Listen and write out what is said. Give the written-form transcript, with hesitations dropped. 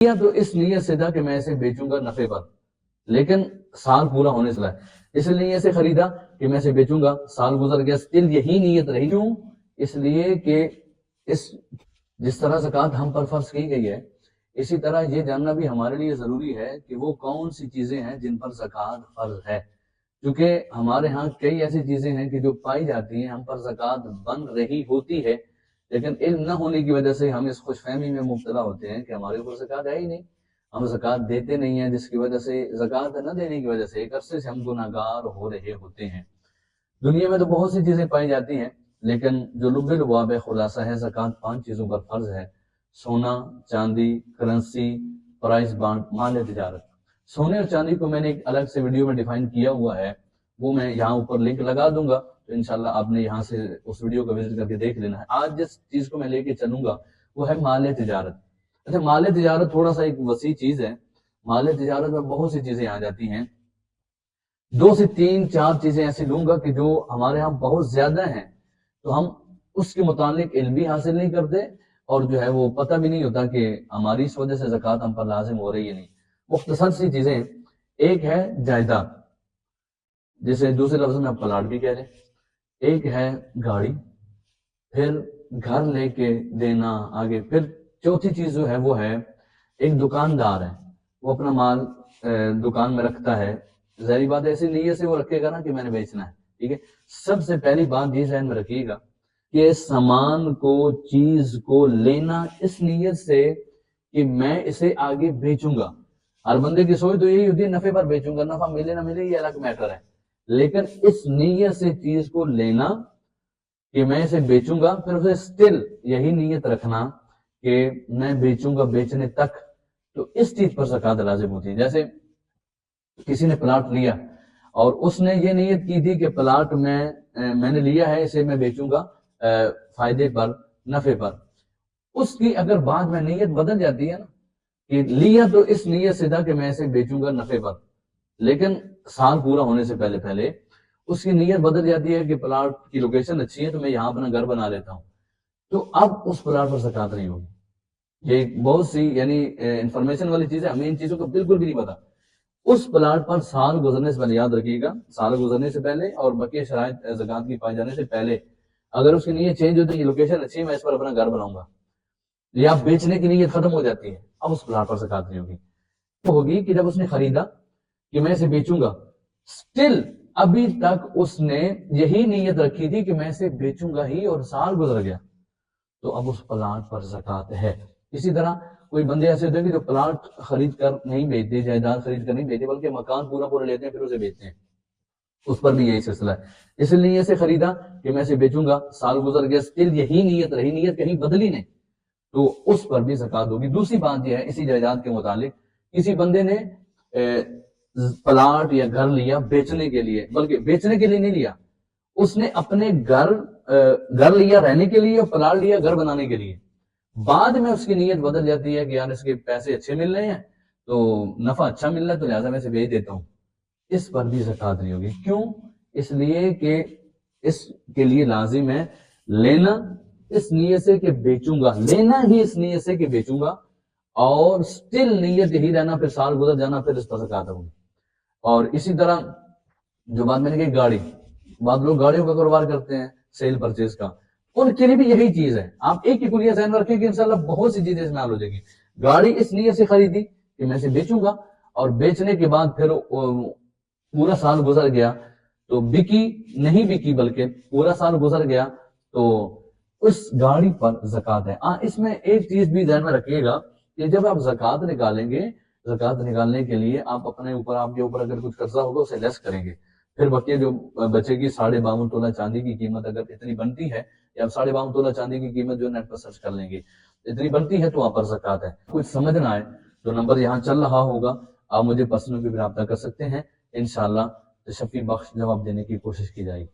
کیا تو اس نیت سے تھا کہ میں اسے بیچوں گا نفع پر، لیکن سال پورا ہونے سے اس نیت سے خریدا کہ میں اسے بیچوں گا، سال گزر گیا، اسٹل یہی نیت رہی۔ کیوں؟ اس لیے کہ جس طرح زکوٰۃ ہم پر فرض کی گئی ہے، اسی طرح یہ جاننا بھی ہمارے لیے ضروری ہے کہ وہ کون سی چیزیں ہیں جن پر زکوٰۃ فرض ہے، کیونکہ ہمارے ہاں کئی ایسی چیزیں ہیں کہ جو پائی جاتی ہیں ہم پر زکوٰۃ بن رہی ہوتی ہے، لیکن علم نہ ہونے کی وجہ سے ہم اس خوش فہمی میں مبتلا ہوتے ہیں کہ ہمارے اوپر زکوٰۃ ہے ہی نہیں، ہم زکوٰۃ دیتے نہیں ہیں، جس کی وجہ سے زکوٰۃ نہ دینے کی وجہ سے ایک عرصے سے ہم گناہگار ہو رہے ہوتے ہیں۔ دنیا میں تو بہت سی چیزیں پائی جاتی ہیں، لیکن جو لب لباب خلاصہ ہے، زکوٰۃ 5 چیزوں پر فرض ہے: سونا، چاندی، کرنسی، پرائز بانڈ، مال تجارت۔ سونے اور چاندی کو میں نے ایک الگ سے ویڈیو میں ڈیفائن کیا ہوا ہے، وہ میں یہاں اوپر لنک لگا دوں گا، تو انشاءاللہ آپ نے یہاں سے اس ویڈیو کو وزٹ کر کے دیکھ لینا ہے۔ آج جس چیز کو میں لے کے چلوں گا وہ ہے مال تجارت۔ اچھا، مال تجارت تھوڑا سا ایک وسیع چیز ہے۔ مال تجارت میں بہت سی چیزیں آ جاتی ہیں، 2 سے 3 4 چیزیں ایسی لوں گا کہ جو ہمارے ہاں بہت زیادہ ہیں، تو ہم اس کے متعلق علم بھی حاصل نہیں کرتے، اور جو ہے وہ پتہ بھی نہیں ہوتا کہ ہماری اس وجہ سے زکوٰۃ ہم پر لازم ہو رہی ہے نہیں۔ مختصر سی چیزیں، ایک ہے جائیداد، جسے دوسرے لفظ میں پلاٹ بھی کہہ لیں، ایک ہے گاڑی، پھر گھر لے کے دینا آگے، پھر چوتھی چیز جو ہے وہ ہے ایک دکاندار ہے، وہ اپنا مال دکان میں رکھتا ہے، ظاہری بات ہے ایسی نیت سے وہ رکھے گا نا کہ میں نے بیچنا ہے، ٹھیک ہے۔ سب سے پہلی بات یہ ذہن میں رکھیے گا کہ سامان کو، چیز کو لینا اس نیت سے کہ میں اسے آگے بیچوں گا۔ ہر بندے کی سوچ تو یہی ہوتی ہے نفع پر بیچوں گا، نفع ملے نہ ملے یہ الگ میٹر ہے، لیکن اس نیت سے چیز کو لینا کہ میں اسے بیچوں گا، پھر اسے سٹل یہی نیت رکھنا کہ میں بیچوں گا بیچنے تک، تو اس چیز پر زکوٰۃ لازم ہوتی ہے۔ جیسے کسی نے پلاٹ لیا اور اس نے یہ نیت کی تھی کہ پلاٹ میں نے لیا ہے، اسے میں بیچوں گا فائدے پر، نفع پر، اس کی اگر بعد میں نیت بدل جاتی ہے نا، کہ لیا تو اس نیت سے تھا کہ میں اسے بیچوں گا نفع پر، لیکن سال پورا ہونے سے پہلے اس کی نیت بدل جاتی ہے کہ پلاٹ کی لوکیشن اچھی ہے تو میں یہاں اپنا گھر بنا لیتا ہوں، تو اب اس پلاٹ پر زکوٰۃ نہیں ہوگی۔ یہ بہت سی انفارمیشن والی چیز ہے، ہمیں ان چیزوں کا بالکل بھی نہیں پتا۔ اس پلاٹ پر سال گزرنے سے پہلے، یاد رکھیے گا، سال گزرنے سے پہلے اور بقیہ شرائط زکوٰۃ کی پائے جانے سے پہلے اگر اس کی نیت چینج ہوتی ہے، یہ لوکیشن اچھی ہے، میں اس پر اپنا گھر بناؤں گا، یا بیچنے کی نیت ختم ہو جاتی ہے، اب اس پلاٹ پر زکوٰۃ نہیں ہوگی۔ وہ ہوگی کہ جب اس نے خریدا کہ میں اسے بیچوں گا، سٹل ابھی تک اس نے یہی نیت رکھی تھی کہ میں اسے بیچوں گا ہی، اور سال گزر گیا تو اب اس پلاٹ پر زکوٰۃ ہے۔ اسی طرح کوئی بندے ایسے ہوتے ہیں کہ جو پلاٹ خرید کر نہیں بیچتے، جائیداد خرید کر نہیں بیچتے، بلکہ مکان پورا لیتے ہیں پھر اسے بیچتے ہیں، اس پر بھی یہی سلسلہ ہے۔ اس لیے اسے خریدا کہ میں اسے بیچوں گا، سال گزر گیا، سٹل یہی نیت رہی، نیت کہیں بدلی نہیں، تو اس پر بھی زکوٰۃ ہوگی۔ دوسری بات یہ ہے اسی جائیداد کے متعلق، کسی بندے نے پلاٹ یا گھر لیا بیچنے کے لیے، بلکہ بیچنے کے لیے نہیں لیا، اس نے اپنے گھر لیا رہنے کے لیے اور پلاٹ لیا گھر بنانے کے لیے، بعد میں اس کی نیت بدل جاتی ہے کہ یار اس کے پیسے اچھے مل رہے ہیں تو نفع اچھا مل رہا ہے تو لہٰذا میں اسے بیچ دیتا ہوں، اس پر بھی زکوٰۃ نہیں ہوگی۔ کیوں؟ اس لیے کہ اس کے لیے لازم ہے لینا اس نیت سے کہ بیچوں گا، لینا ہی اس نیت سے کہ بیچوں گا، اور سٹل نیت یہی رہنا، پھر سال گزر جانا، پھر اس پر زکوٰۃ ہوگی۔ اور اسی طرح جو بات میں نے کہی گاڑی، بعض لوگ گاڑیوں کا کاروبار کرتے ہیں سیل پرچیز کا، ان کے لیے بھی یہی چیز ہے۔ آپ ایک ہی کلیہ ذہن میں رکھیں کہ انشاءاللہ بہت سی چیزیں اس میں حل ہو جائیں گی۔ گاڑی اس نیت سے خریدی کہ میں اسے بیچوں گا، اور بیچنے کے بعد پھر پورا سال گزر گیا تو بکی نہیں بکی، بلکہ پورا سال گزر گیا تو اس گاڑی پر زکوٰۃ ہے۔ اس میں ایک چیز بھی ذہن میں رکھیے گا کہ جب آپ زکوٰۃ نکالیں گے، زکوٰۃ نکالنے کے لیے آپ آپ کے اوپر اگر کچھ قرضہ ہوگا اسے لیس کریں گے، پھر بقیہ جو بچے گی 52.5 تولہ چاندی کی قیمت اگر اتنی بنتی ہے، یا 52.5 تولہ چاندی کی قیمت جو نیٹ پر سرچ کر لیں گے اتنی بنتی ہے تو وہاں پر زکوٰۃ ہے۔ کچھ سمجھ نہ آئے تو نمبر یہاں چل رہا ہوگا، آپ مجھے پرسنل بھی رابطہ کر سکتے ہیں، انشاءاللہ تشفی بخش جواب دینے کی کوشش کی جائے گی۔